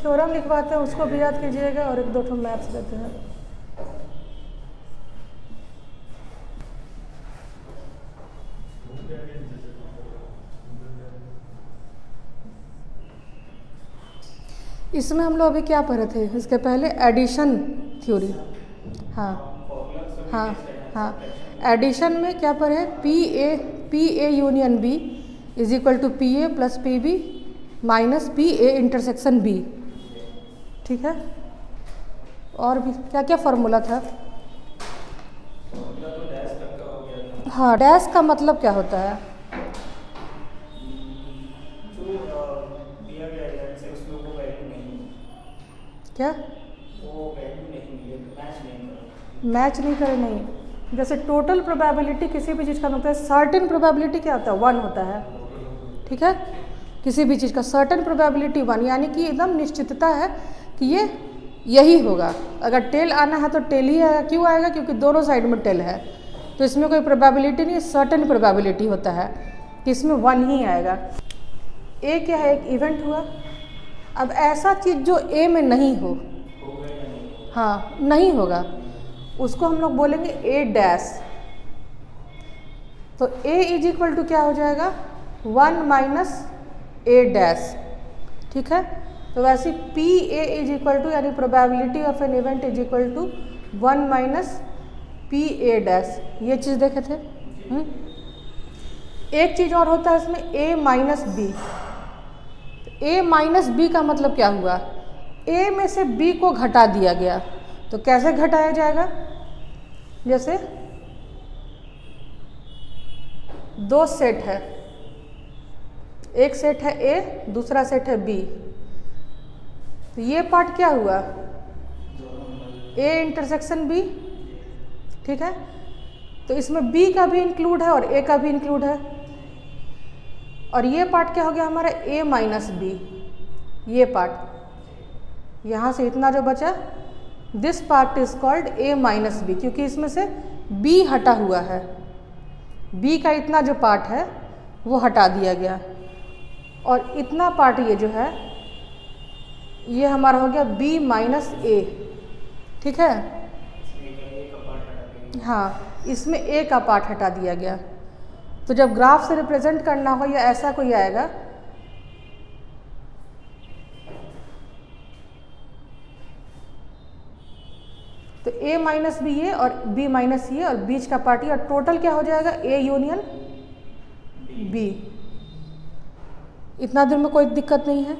Theorem लिखवाते हैं, उसको भी याद कीजिएगा और एक दो ठो मैथ्स देते हैं। इसमें हम लोग अभी क्या पढ़े थे, इसके पहले एडिशन थ्योरी। हाँ हाँ हाँ, एडिशन में क्या पढ़े, P A union B is equal to P A plus P B minus P A intersection B. ठीक है, और भी क्या क्या फॉर्मूला था? हाँ, डैश का मतलब क्या होता है? क्या मैच नहीं करे? नहीं, जैसे टोटल प्रोबेबिलिटी किसी भी चीज़ का मतलब है, सर्टेन प्रोबेबिलिटी क्या होता है, 1 होता है। ठीक है, किसी भी चीज़ का सर्टेन प्रोबेबिलिटी 1, यानी कि एकदम निश्चितता है कि ये यही होगा। अगर टेल आना है तो टेल ही आएगा। क्यों आएगा? क्योंकि दोनों साइड में टेल है, तो इसमें कोई प्रोबेबिलिटी नहीं, सर्टेन प्रोबेबिलिटी होता है कि इसमें 1 ही आएगा। ए क्या है? एक इवेंट हुआ। अब ऐसा चीज़ जो ए में नहीं हो, हाँ नहीं होगा, उसको हम लोग बोलेंगे ए डैश। तो ए इज इक्वल टू क्या हो जाएगा, 1 माइनस ए डैश। ठीक है, तो वैसे P A is equal to, यानी probability of an event is equal to 1 minus P A dash. ये चीज़ देखे थे। एक चीज़ और होता है इसमें, ए माइनस बी। ए माइनस बी का मतलब क्या हुआ, ए में से बी को घटा दिया गया। तो कैसे घटाया जाएगा? जैसे दो सेट है, एक सेट है ए, दूसरा सेट है बी। तो ये पार्ट क्या हुआ, ए इंटरसेक्शन बी। ठीक है, तो इसमें बी का भी इंक्लूड है और ए का भी इंक्लूड है। और ये पार्ट क्या हो गया हमारा, ए माइनस बी। ये पार्ट यहाँ से इतना जो बचा, this part is called A minus B, क्योंकि इसमें से बी हटा हुआ है। बी का इतना जो पार्ट है वो हटा दिया गया, और इतना पार्ट ये जो है ये हमारा हो गया बी माइनस ए। ठीक है, हाँ, इसमें ए का पार्ट हटा दिया गया। तो जब ग्राफ से रिप्रेजेंट करना हो या ऐसा कोई आएगा, तो ए माइनस बी ये और बी माइनस ये और बीच का पार्ट ये, और टोटल क्या हो जाएगा, ए यूनियन बी। इतना दूर में कोई दिक्कत नहीं है।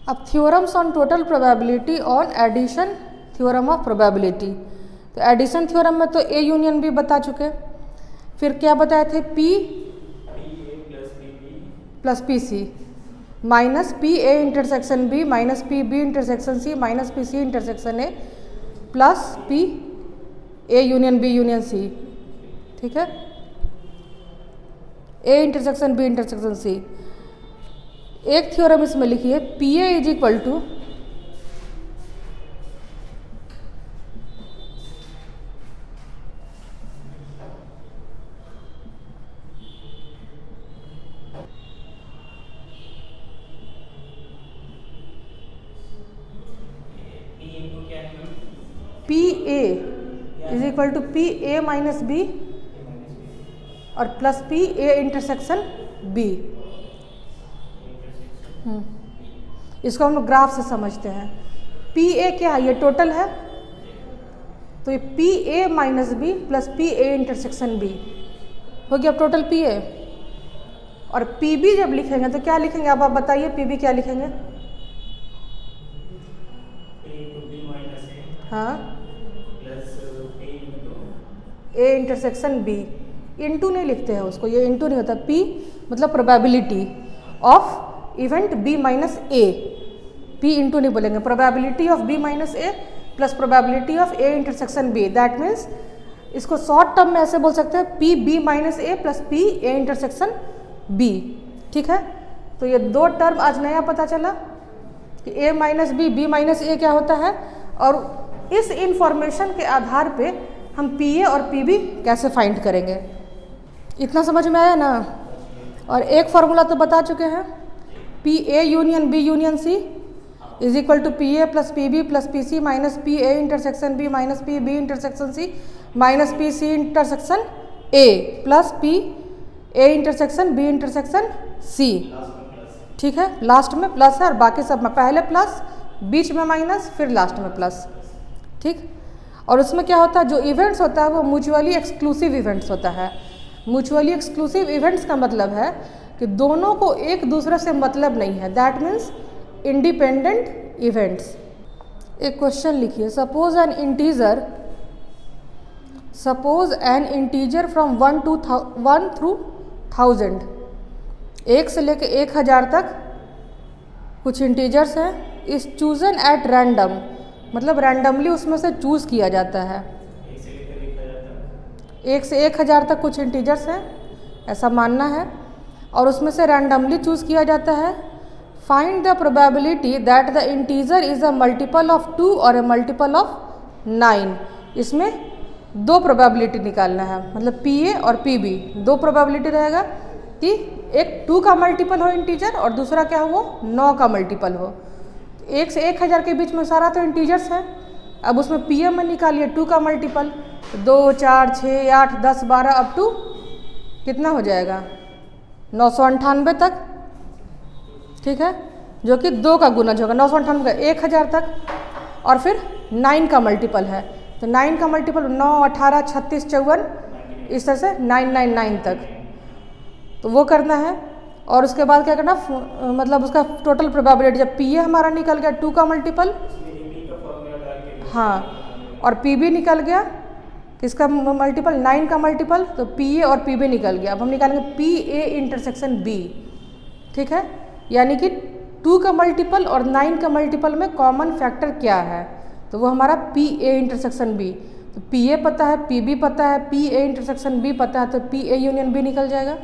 अब theorems on total probability on addition theorem of probability. तो एडिशन थ्योरम में तो ए यूनियन बी बता चुके, फिर क्या बताए थे, P plus P C minus P A intersection B minus P B intersection C minus P C intersection A plus P A union B union C. ठीक है, A intersection B intersection C. एक theorem इसमें लिखिए, P A is equal to P A is equal to P A minus B और plus P A intersection B. इसको हम लोग graph से समझते हैं। पी ए क्या है, ये टोटल है, तो ये P A minus B plus P A intersection B हो गया टोटल पी ए। और पी बी जब लिखेंगे तो क्या लिखेंगे, अब आप बताइए पी बी क्या लिखेंगे? हाँ, ए इंटरसेक्शन बी। इंटू नहीं लिखते हैं उसको, ये इंटू नहीं होता। पी मतलब probability of event B minus A, P into नहीं बोलेंगे। Probability of B minus A plus probability of A intersection B, that means इसको शॉर्ट टर्म में ऐसे बोल सकते हैं, P B minus A plus P A intersection B. ठीक है, तो ये दो टर्म आज नया पता चला कि ए माइनस बी बी माइनस ए क्या होता है, और इस इंफॉर्मेशन के आधार पे हम पी ए और पी बी कैसे फाइंड करेंगे। इतना समझ में आया ना? और एक फार्मूला तो बता चुके हैं, P A union B union C is equal to P A plus P B plus P C minus P A intersection B minus P B intersection C minus P C intersection A plus P A intersection B intersection C. ठीक है, last में plus है और बाकी सब में पहले plus, बीच में माइनस, फिर लास्ट में प्लस। ठीक, और उसमें क्या होता है, जो इवेंट्स होता है वो म्यूचुअली एक्सक्लूसिव इवेंट्स होता है। म्यूचुअली एक्सक्लूसिव इवेंट्स का मतलब है कि दोनों को एक दूसरे से मतलब नहीं है, दैट मीन्स इंडिपेंडेंट इवेंट्स। एक क्वेश्चन लिखिए, suppose N integer from 1 through 1000, 1 से लेके 1000 तक कुछ इंटीजर्स हैं, इज चूजन एट रैंडम, मतलब रैंडमली उसमें से चूज़ किया जाता है। 1 से 1000 तक कुछ इंटीजर्स हैं ऐसा मानना है, और उसमें से रैंडमली चूज़ किया जाता है। Find the probability that the integer is a multiple of 2 और ए मल्टीपल ऑफ 9। इसमें 2 प्रोबेबिलिटी निकालना है, मतलब पी ए और पी बी, 2 प्रोबेबिलिटी रहेगा कि एक 2 का मल्टीपल हो इंटीजर और दूसरा क्या हो, वो 9 का मल्टीपल हो। 1 से 1000 के बीच में सारा तो इंटीजर्स है, अब उसमें पी एम में निकालिए 2 का मल्टीपल, 2 4 6 8 10 12 अप टू कितना हो जाएगा 998 तक। ठीक है, जो कि 2 का गुणज होगा, 998 का 1000 तक, और फिर 9 का मल्टीपल है, तो 9 का मल्टीपल 9 18 36 54, इस तरह से 999 तक, तो वो करना है। और उसके बाद क्या करना, मतलब उसका टोटल प्रोबेबिलिटी, जब पी ए हमारा निकल गया 2 का मल्टीपल, हाँ, और पी बी निकल गया किसका मल्टीपल, 9 का मल्टीपल, तो पी ए और पी बी निकल गया। अब हम निकालेंगे पी ए इंटरसेक्शन बी। ठीक है, यानी कि 2 का मल्टीपल और 9 का मल्टीपल में कॉमन फैक्टर क्या है, तो वो हमारा पी ए इंटरसेक्शन बी। तो पी ए पता है, पी बी पता है, पी ए इंटरसेक्शन बी पता है, तो पी ए यूनियन बी निकल जाएगा।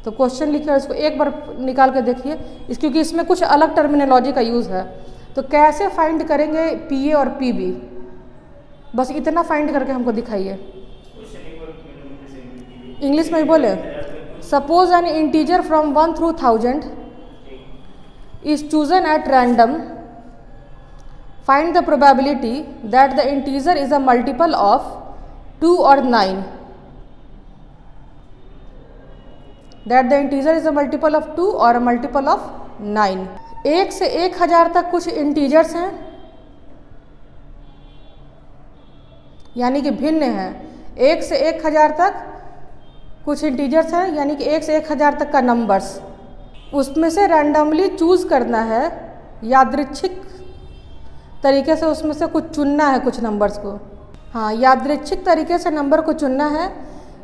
तो क्वेश्चन लिखिए और इसको एक बार निकाल के देखिए, क्योंकि इसमें कुछ अलग टर्मिनोलॉजी का यूज़ है। तो कैसे फाइंड करेंगे पी ए और पी बी, बस इतना फाइंड करके हमको दिखाइए। इंग्लिश में ही बोले, suppose N integer from 1 through 1000 is chosen at random, find the probability that the integer is a multiple of 2 or 9, that the integer is a multiple of 2 or a multiple of 9। 1 से 1000 तक कुछ integers हैं, यानी कि भिन्न हैं। 1 से 1000 तक कुछ इंटीजर्स हैं, यानी कि 1 से 1000 तक का नंबर्स, उसमें से रैंडमली चूज़ करना है, यादृच्छिक तरीके से उसमें से कुछ चुनना है, कुछ नंबर्स को। हाँ, यादृच्छिक तरीके से नंबर को चुनना है,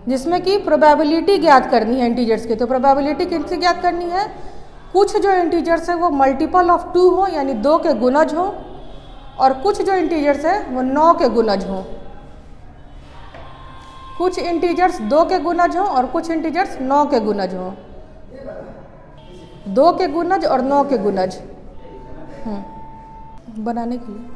जिसमें कि प्रोबेबिलिटी ज्ञात करनी है इंटीजर्स की। तो प्रोबेबिलिटी किससे ज्ञात करनी है, कुछ जो इंटीजर्स है वो मल्टीपल ऑफ 2 हो, यानी 2 के गुणज हो, और कुछ जो इंटीजर्स है वो 9 के गुणज हो। कुछ इंटीजर्स 2 के गुणज हो और कुछ इंटीजर्स 9 के गुणज हो, 2 के गुणज और 9 के गुणज बनाने के लिए।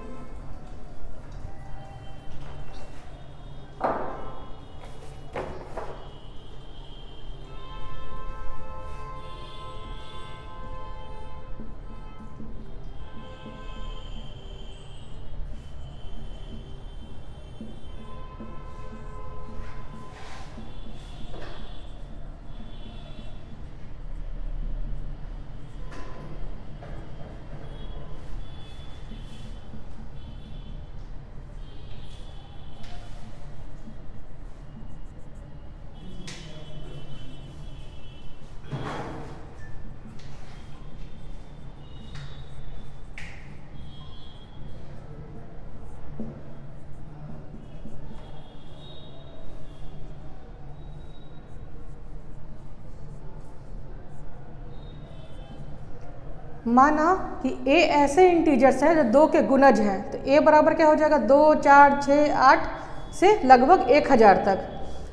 माना कि a ऐसे इंटीजर्स हैं जो 2 के गुणज हैं, तो a बराबर क्या हो जाएगा 2 4 6 8 से लगभग 1000 तक,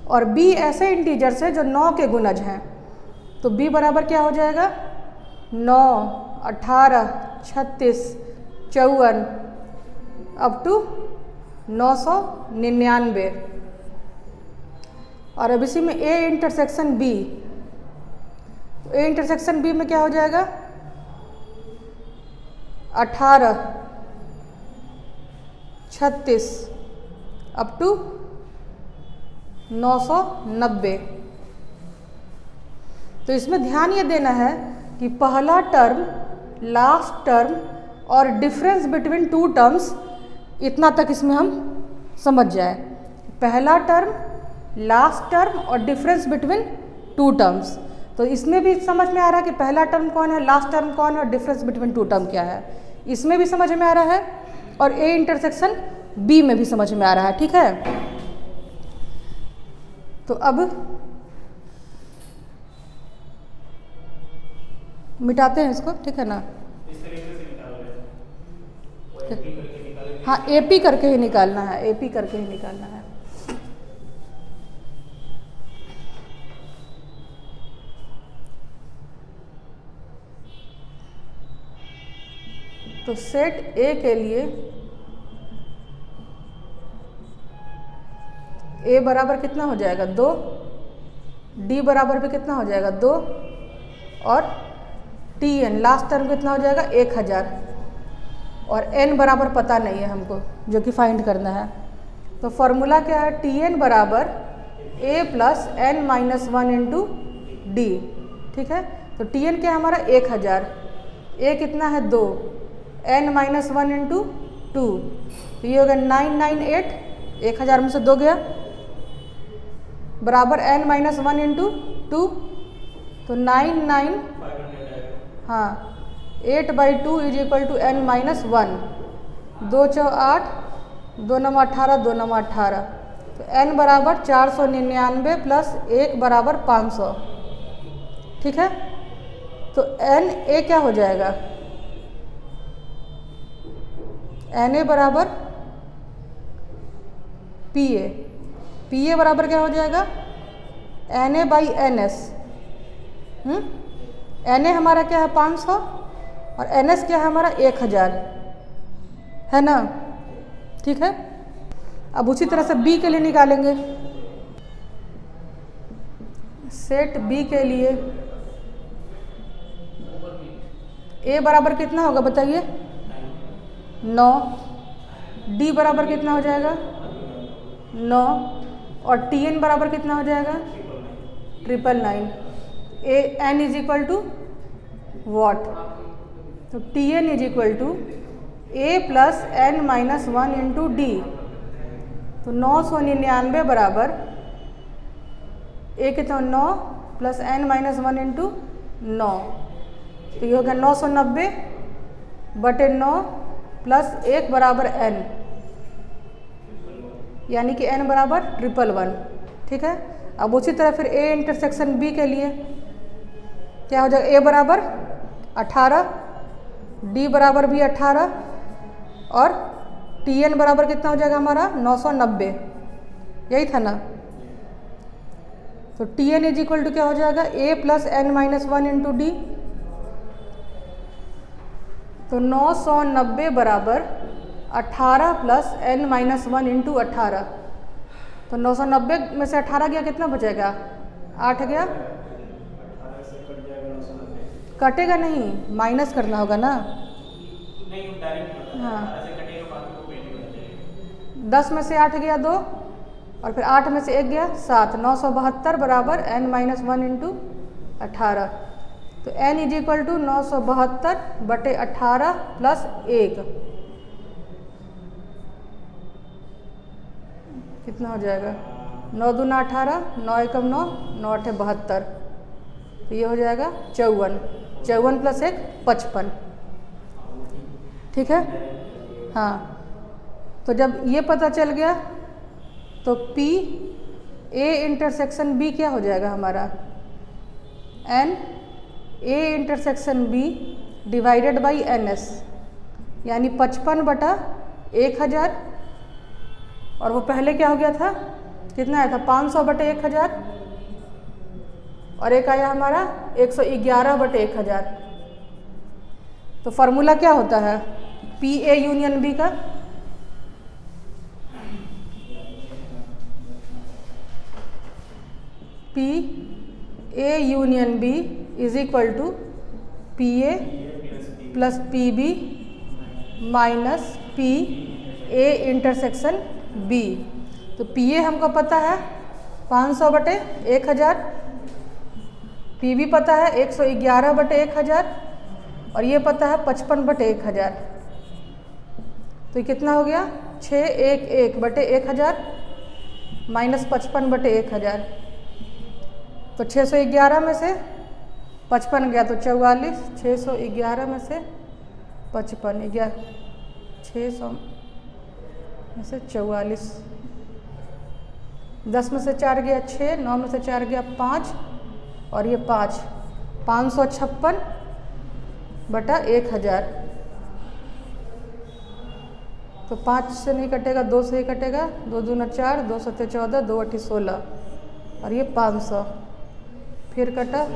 और b ऐसे इंटीजर्स हैं जो 9 के गुणज हैं, तो b बराबर क्या हो जाएगा 9 18 36 54 अप टू 999। और अब इसी में a इंटरसेक्शन b, तो a इंटरसेक्शन b में क्या हो जाएगा 18, 36 अप टू 990। तो इसमें ध्यान ये देना है कि पहला टर्म, लास्ट टर्म और डिफरेंस बिटवीन टू टर्म्स, इतना तक इसमें हम समझ जाए। पहला टर्म, लास्ट टर्म और डिफरेंस बिटवीन टू टर्म्स। तो इसमें भी समझ में आ रहा है कि पहला टर्म कौन है, लास्ट टर्म कौन है और डिफरेंस बिटवीन टू टर्म क्या है, इसमें भी समझ में आ रहा है और ए इंटरसेक्शन बी में भी समझ में आ रहा है। ठीक है, तो अब मिटाते हैं इसको, ठीक है ना। इस तरीके से निकाल रहे हैं। हाँ, एपी करके ही निकालना है, एपी करके ही निकालना है। तो सेट ए के लिए ए बराबर कितना हो जाएगा 2, डी बराबर भी कितना हो जाएगा 2 और टी एन लास्ट टर्म कितना हो जाएगा 1000 और एन बराबर पता नहीं है हमको, जो कि फाइंड करना है। तो फॉर्मूला क्या है, टी एन बराबर A plus N minus 1 into D. ठीक है, तो टी एन क्या है हमारा 1000, ए कितना है 2, एन माइनस 1 इंटू 2, तो ये हो गया 998, 1000 में से 2 गया, बराबर एन माइनस 1 इंटू 2, तो 99, हाँ 8/2 is equal to N minus 1, 2 4 8, 2 9 18, 2 9 18, तो एन बराबर 499 प्लस 1 बराबर 500। ठीक है, तो एन ए क्या हो जाएगा, एन ए बराबर पी ए, पी ए बराबर क्या हो जाएगा N A by N S. N A हमारा क्या है 500 और एन एस क्या है हमारा 1000, है ना। ठीक है, अब उसी तरह से बी के लिए निकालेंगे। सेट बी के लिए ए बराबर कितना होगा बताइए 9, डी बराबर कितना हो जाएगा 9 और टी एन बराबर कितना हो जाएगा 999। A N is equal to what, तो T N is equal to A plus N minus 1 into D, तो 999 बराबर ए कितना 9 प्लस एन माइनस 1 इंटू 9, तो ये हो गया 990 बटे 9 प्लस 1 बराबर एन, यानी कि एन बराबर 111। ठीक है, अब उसी तरह फिर ए इंटरसेक्शन बी के लिए क्या हो जाएगा, ए बराबर 18, डी बराबर भी 18 और टी एन बराबर कितना हो जाएगा हमारा 990, यही था ना। तो T N is equal to क्या हो जाएगा A plus N minus 1 into D, तो 990 बराबर 18 प्लस एन माइनस 1 इंटू 18, तो 990 में से 18 गया कितना बचेगा 8 गया, कटेगा नहीं, माइनस करना होगा ना। हाँ, 10 में से 8 गया 2 और फिर 8 में से 1 गया 7, 972 बराबर एन माइनस 1 इंटू 18, तो n इज इक्वल टू 972 बटे 18 प्लस 1, कितना हो जाएगा 9 दूना 18, 9 एकम 9, 9 8 72, तो ये हो जाएगा 54, 54 प्लस 1 55। ठीक है, हाँ, तो जब ये पता चल गया तो P A इंटरसेक्शन B क्या हो जाएगा हमारा N A intersection B divided by NS, यानी 55 बटा 1000, और वो पहले क्या हो गया था, कितना आया था 500 बटे 1000 और एक आया हमारा 111 बटे 1000। तो फार्मूला क्या होता है पी ए यूनियन बी का, P A union B is equal to P A plus P B minus P A intersection B. तो पी ए हमको पता है 500/1000, पी बी पता है 111/1000 और ये पता है 55/1000। तो ये कितना हो गया 611/1000 माइनस 55/1000। तो 611 में से 55 गया तो 44, 611 में से 55 गया 600 में से 44, 10 में से 4 गया 6, 9 में से 4 गया 5 और ये 5, 556/1000। तो 5 से नहीं कटेगा, 2 से ही कटेगा, 2 दूना 4, 2 सत्ते 14, 2 अट्ठी 16 और ये 500। फिर कटा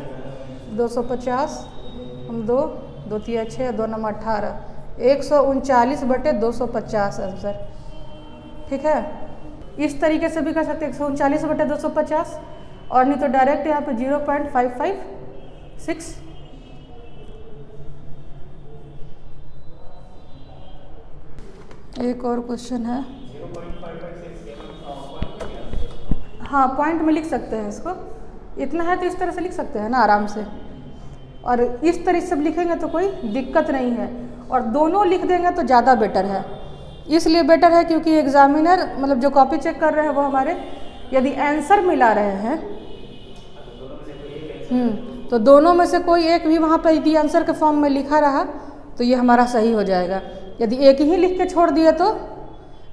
250, हम 2, 2 तिया 6, 2 नम 18, 139/250 आंसर। ठीक है, इस तरीके से भी कर सकते हैं 139/250 और नहीं तो डायरेक्ट यहाँ पे 0.556। एक और क्वेश्चन है। 0.556 हाँ, पॉइंट में लिख सकते हैं इसको, इतना है तो इस तरह से लिख सकते हैं ना आराम से, और इस तरह से लिखेंगे तो कोई दिक्कत नहीं है, और दोनों लिख देंगे तो ज़्यादा बेटर है। इसलिए बेटर है क्योंकि एग्जामिनर मतलब जो कॉपी चेक कर रहे हैं वो हमारे यदि आंसर मिला रहे हैं तो दोनों में से कोई एक भी वहाँ पर यदि आंसर के फॉर्म में लिखा रहा तो ये हमारा सही हो जाएगा। यदि एक ही लिख के छोड़ दिए तो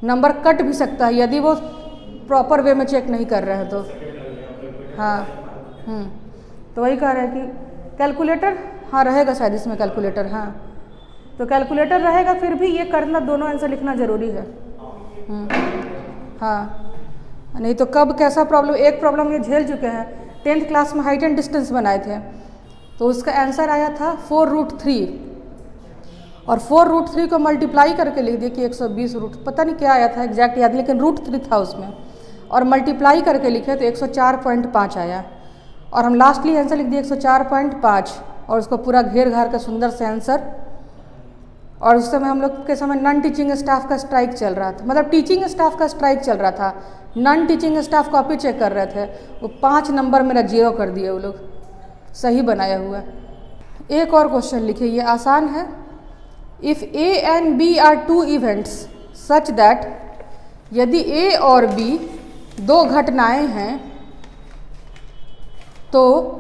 नंबर कट भी सकता है यदि वो प्रॉपर वे में चेक नहीं कर रहे हैं तो। हाँ, तो वही कह रहे हैं कि कैलकुलेटर हाँ रहेगा शायद इसमें कैलकुलेटर। हाँ, तो कैलकुलेटर रहेगा, फिर भी ये करना दोनों आंसर लिखना ज़रूरी है। हाँ, नहीं तो कब कैसा प्रॉब्लम, एक प्रॉब्लम ये झेल चुके हैं। 10th क्लास में हाइट एंड डिस्टेंस बनाए थे तो उसका आंसर आया था 4√3 और 4√3 को मल्टीप्लाई करके लिख दिया कि 120 पता नहीं क्या आया था एग्जैक्ट याद, लेकिन √3 था उसमें और मल्टीप्लाई करके लिखे तो 104.5 आया और हम लास्टली आंसर लिख दिए 104.5 और उसको पूरा घेर घार का सुंदर से आंसर। और उस समय हम लोग के समय नॉन टीचिंग स्टाफ का स्ट्राइक चल रहा था, मतलब टीचिंग स्टाफ का स्ट्राइक चल रहा था, non teaching staff copy check कर रहे थे, वो 5 नंबर मेरा 0 कर दिए वो लोग, सही बनाया हुआ। एक और क्वेश्चन लिखिए, ये आसान है। If A and B are 2 events such that, यदि ए और बी 2 घटनाएं हैं तो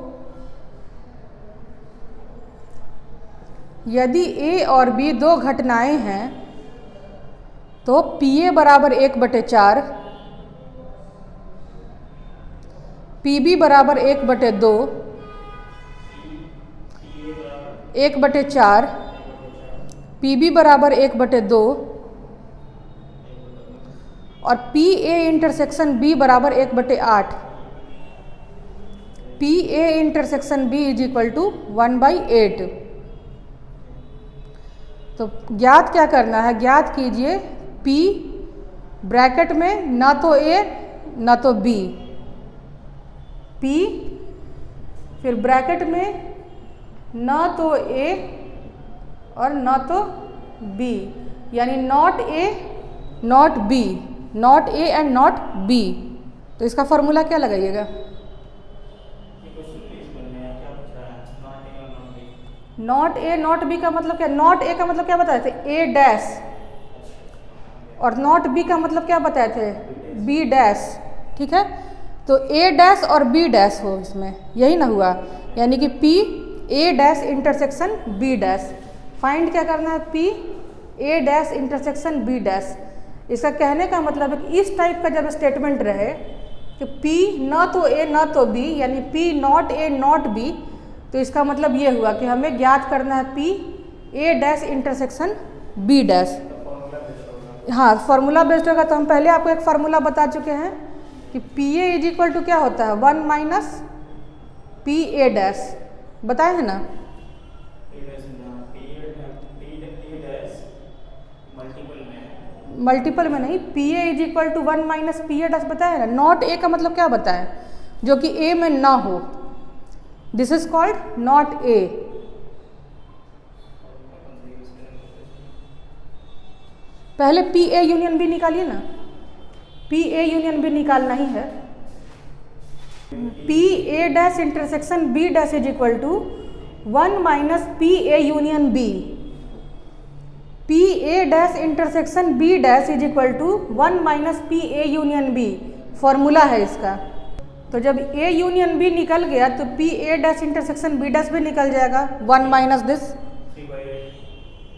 यदि ए और बी 2 घटनाएं हैं तो पी ए बराबर 1/4, पी बी बराबर 1/2, 1/4, पी बी बराबर 1/2 और पी ए इंटरसेक्शन बी बराबर 1/8। P A intersection B is equal to 1/8। तो ज्ञात क्या करना है, ज्ञात कीजिए P ब्रैकेट में ना तो A ना तो B, P फिर ब्रैकेट में ना तो A और ना तो B, यानी not A not B, not A and not B। तो इसका फॉर्मूला क्या लगाइएगा, नॉट ए नॉट बी का मतलब क्या, नॉट ए का मतलब क्या बताए थे ए डैश, और नॉट बी का मतलब क्या बताए थे बी डैश। ठीक है, तो ए डैश और बी डैश हो इसमें, यही ना हुआ, यानी कि P A dash intersection B dash. Find क्या करना है, P A dash intersection B dash. इसका कहने का मतलब है कि इस टाइप का जब स्टेटमेंट रहे कि पी ना तो ए ना तो बी, यानी P not a not be, तो इसका मतलब ये हुआ कि हमें ज्ञात करना है P A dash intersection B dash. हाँ, फार्मूला बेस्ड होगा, तो हम पहले आपको एक फार्मूला बता चुके हैं कि P A is equal to क्या होता है 1 माइनस पी ए डैश, बताए हैं ना। मल्टीपल में नहीं, P A is equal to 1 minus P A dash बताया ना। नॉट ए का मतलब क्या बताए, जो कि ए में ना हो, this is called not a. पहले पी ए यूनियन बी निकालिए ना, पी ए यूनियन बी निकालना ही है। P A dash intersection B dash is equal to 1 minus P A union B. P A dash intersection B dash is equal to 1 minus P A union B, formula है इसका। तो जब ए union B निकल गया तो P A dash intersection B dash भी निकल जाएगा, 1 माइनस दिस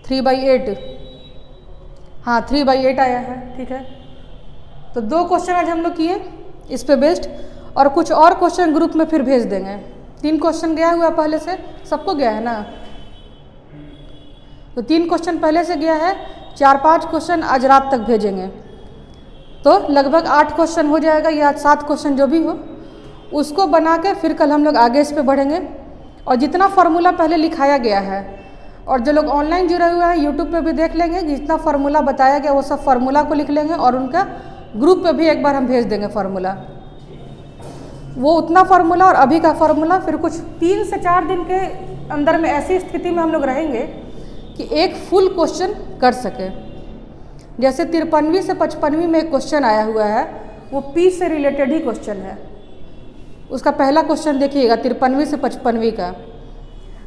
3/8। हाँ 3/8 आया है, ठीक है। तो 2 क्वेश्चन आज हम लोग किए इस पे बेस्ड, और कुछ और क्वेश्चन ग्रुप में फिर भेज देंगे। 3 क्वेश्चन गया हुआ पहले से, सबको गया है ना। तो 3 क्वेश्चन पहले से गया है, 4-5 क्वेश्चन आज रात तक भेजेंगे। तो लगभग 8 क्वेश्चन हो जाएगा या 7 क्वेश्चन जो भी हो, उसको बना के फिर कल हम लोग आगे इस पे बढ़ेंगे। और जितना फार्मूला पहले लिखाया गया है, और जो लोग ऑनलाइन जुड़े हुए हैं यूट्यूब पे भी देख लेंगे, जितना फार्मूला बताया गया वो सब फार्मूला को लिख लेंगे, और उनका ग्रुप पे भी एक बार हम भेज देंगे फार्मूला। वो उतना फार्मूला और अभी का फार्मूला फिर कुछ 3 से 4 दिन के अंदर में ऐसी स्थिति में हम लोग रहेंगे कि एक फुल क्वेश्चन कर सके। जैसे 53वीं से 55वीं में एक क्वेश्चन आया हुआ है, वो पी से रिलेटेड ही क्वेश्चन है। उसका पहला क्वेश्चन देखिएगा 53वीं से 55वीं का।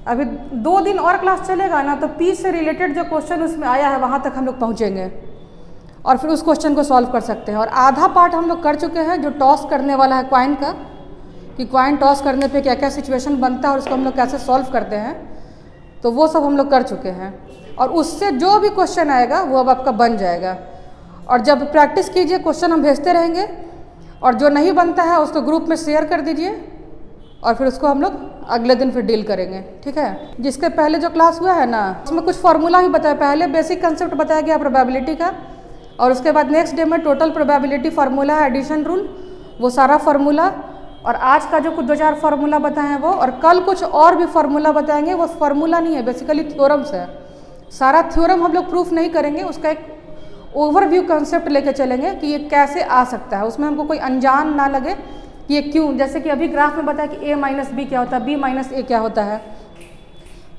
अभी 2 दिन और क्लास चलेगा ना, तो पी से रिलेटेड जो क्वेश्चन उसमें आया है वहाँ तक हम लोग पहुँचेंगे और फिर उस क्वेश्चन को सॉल्व कर सकते हैं। और आधा पार्ट हम लोग कर चुके हैं जो टॉस करने वाला है क्वाइन का, कि क्वाइन टॉस करने पे क्या क्या सिचुएशन बनता है और उसको हम लोग कैसे सॉल्व करते हैं, तो वो सब हम लोग कर चुके हैं। और उससे जो भी क्वेश्चन आएगा वो अब आपका बन जाएगा। और जब प्रैक्टिस कीजिए, क्वेश्चन हम भेजते रहेंगे, और जो नहीं बनता है उसको ग्रुप में शेयर कर दीजिए, और फिर उसको हम लोग अगले दिन फिर डील करेंगे, ठीक है। जिसके पहले जो क्लास हुआ है ना, उसमें कुछ फार्मूला भी बताया। पहले बेसिक कंसेप्ट बताया गया प्रोबेबिलिटी का, और उसके बाद नेक्स्ट डे में टोटल प्रोबेबिलिटी फार्मूला है, एडिशन रूल, वो सारा फार्मूला, और आज का जो कुछ 2-4 फार्मूला बताए हैं वो, और कल कुछ और भी फार्मूला बताएंगे। वो फार्मूला नहीं है, बेसिकली थ्योरम्स है। सारा थ्योरम हम लोग प्रूफ नहीं करेंगे, उसका एक ओवरव्यू कंसेप्ट लेके चलेंगे कि ये कैसे आ सकता है। उसमें हमको कोई अनजान ना लगे कि ये क्यों, जैसे कि अभी ग्राफ में बताया कि a माइनस बी क्या होता है, b माइनस ए क्या होता है।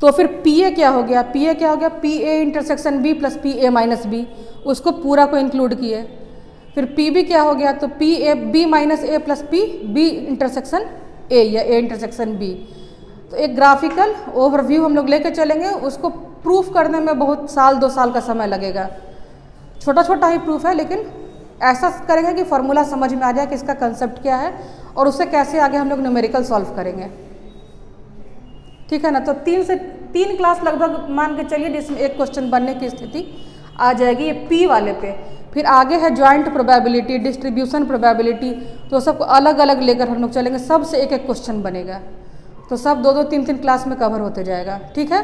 तो फिर पी ए क्या हो गया, पी ए क्या हो गया, P A intersection B plus P A minus B, उसको पूरा को इंक्लूड किए। फिर पी बी क्या हो गया, तो P A B minus A plus P B intersection A या ए इंटरसेक्शन बी। तो एक ग्राफिकल ओवरव्यू हम लोग लेके चलेंगे। उसको प्रूफ करने में बहुत 1-2 साल का समय लगेगा। छोटा छोटा ही प्रूफ है, लेकिन ऐसा करेंगे कि फार्मूला समझ में आ जाए कि इसका कंसेप्ट क्या है और उससे कैसे आगे हम लोग न्यूमेरिकल सॉल्व करेंगे, ठीक है ना। तो 3 क्लास लगभग मान के चलिए जिसमें एक क्वेश्चन बनने की स्थिति आ जाएगी, ये पी वाले पे। फिर आगे है जॉइंट प्रोबेबिलिटी, डिस्ट्रीब्यूशन प्रोबेबिलिटी, तो सबको अलग अलग लेकर हम लोग चलेंगे। सब से एक एक क्वेश्चन बनेगा, तो सब 2-2, 3-3 क्लास में कवर होते जाएगा, ठीक है।